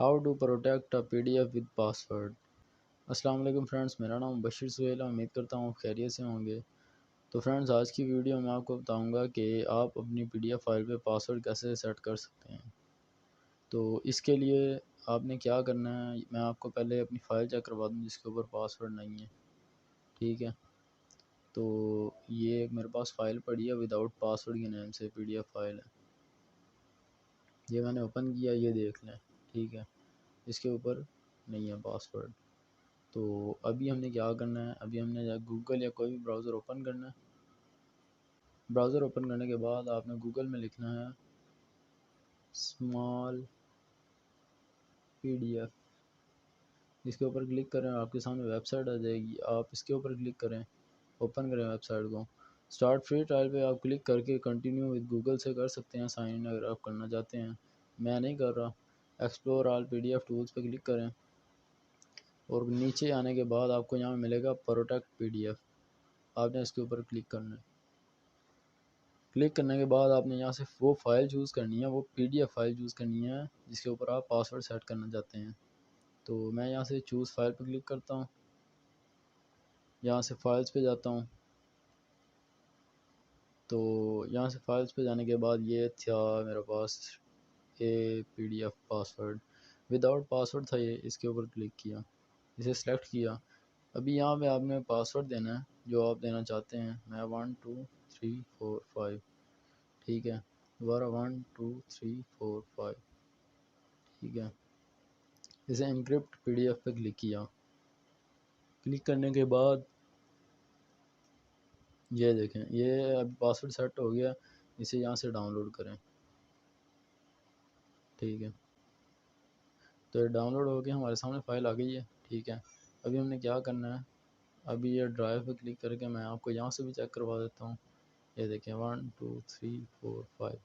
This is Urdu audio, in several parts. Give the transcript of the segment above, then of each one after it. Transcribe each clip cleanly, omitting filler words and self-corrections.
How to protect a P D F with password. السلام علیکم فرینڈس، میرا نام بشیر سہیل ہے، امید کرتا ہوں خیریت سے ہوں گے۔ تو فرینڈس، آج کی ویڈیو میں آپ کو بتاؤں گا کہ آپ اپنی پی ڈی ایف فائل پہ پاسورڈ کیسے سیٹ کر سکتے ہیں۔ تو اس کے لیے آپ نے کیا کرنا ہے، میں آپ کو پہلے اپنی فائل چیک کروا دوں جس کے اوپر پاسورڈ نہیں ہے، ٹھیک ہے۔ تو یہ میرے پاس فائل پڑی ہے وداؤٹ پاسورڈ کے نیم سے، پی ڈی ایف فائل ہے، یہ میں نے اوپن کیا، یہ دیکھ لیں، ٹھیک ہے۔ اس کے اوپر نہیں ہے پاسورڈ۔ تو ابھی ہم نے کیا کرنا ہے، ابھی ہم نے گوگل یا کوئی بھی براؤزر اوپن کرنا ہے۔ براؤزر اوپن کرنے کے بعد آپ نے گوگل میں لکھنا ہے اسمال پی ڈی ایف، اس کے اوپر کلک کریں، آپ کے سامنے ویب سائٹ آ جائے گی، آپ اس کے اوپر کلک کریں، اوپن کریں ویب سائٹ کو۔ اسٹارٹ فری ٹرائل پہ آپ کلک کر کے کنٹینیو ود گوگل سے کر سکتے ہیں سائن ان اگر آپ کرنا چاہتے ہیں، میں نہیں کر رہا۔ ایکسپلور آل پی ڈی ایف ٹولز پہ کلک کریں اور نیچے آنے کے بعد آپ کو یہاں ملے گا پروٹیکٹ پی ڈی ایف، آپ نے اس کے اوپر کلک کرنا ہے۔ کلک کرنے کے بعد آپ نے یہاں سے وہ فائل چوز کرنی ہے، وہ P D F file choose کرنی ہے جس کے اوپر آپ پاسورڈ سیٹ کرنا چاہتے ہیں۔ تو میں یہاں سے چوز فائل پہ کلک کرتا ہوں، یہاں سے فائلز پہ جاتا ہوں۔ تو یہاں سے فائلز پہ جانے کے بعد یہ تھا میرے پاس a P D F password, without password تھا یہ، اس کے اوپر کلک کیا، اسے سلیکٹ کیا۔ ابھی یہاں پہ آپ نے پاسورڈ دینا ہے جو آپ دینا چاہتے ہیں، میں 1 2 3 4 5، ٹھیک ہے، دوبارہ 1 2 3 4 5، ٹھیک ہے۔ اسے انکرپٹ پی ڈی ایف پہ کلک کیا، کلک کرنے کے بعد یہ دیکھیں، یہ اب پاسورڈ سیٹ ہو گیا، اسے یہاں سے ڈاؤن لوڈ کریں، ٹھیک ہے۔ تو یہ ڈاؤن لوڈ ہو کے ہمارے سامنے فائل آ گئی ہے، ٹھیک ہے۔ ابھی ہم نے کیا کرنا ہے، ابھی یہ ڈرائیو پہ کلک کر کے میں آپ کو یہاں سے بھی چیک کروا دیتا ہوں، یہ دیکھیں 1 2 3 4 5۔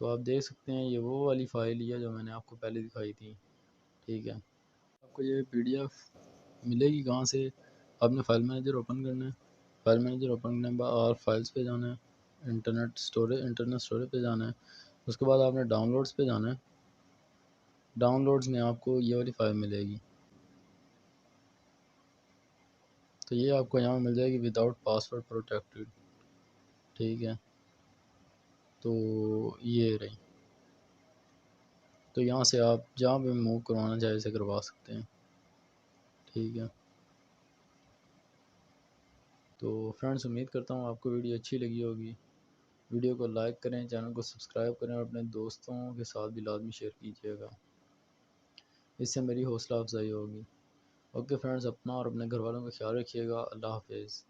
تو آپ دیکھ سکتے ہیں یہ وہ والی فائل ہی ہے جو میں نے آپ کو پہلے دکھائی تھی، ٹھیک ہے۔ آپ کو یہ پی ڈی ایف ملے گی کہاں سے، آپ نے فائل مینیجر اوپن کرنا ہے، فائل مینیجر اوپن کرنے کے بعد اور فائلز پہ جانا ہے، انٹرنیٹ اسٹوریج پہ جانا ہے، اس کے بعد آپ نے ڈاؤن لوڈز پہ جانا ہے۔ ڈاؤن لوڈز میں آپ کو یہ والی فائل ملے گی، تو یہ آپ کو یہاں مل جائے گی وداؤٹ پاسورڈ پروٹیکٹیڈ، ٹھیک ہے۔ تو یہ رہی، تو یہاں سے آپ جہاں پہ موو کروانا چاہے اسے کروا سکتے ہیں، ٹھیک ہے۔ تو فرینڈس، امید کرتا ہوں آپ کو ویڈیو اچھی لگی ہوگی، ویڈیو کو لائک کریں، چینل کو سبسکرائب کریں اور اپنے دوستوں کے ساتھ بھی لازمی شیئر کیجیے گا، اس سے میری حوصلہ افزائی ہوگی۔ اوکے فرینڈس، اپنا اور اپنے گھر والوں کا خیال رکھیے گا، اللہ حافظ۔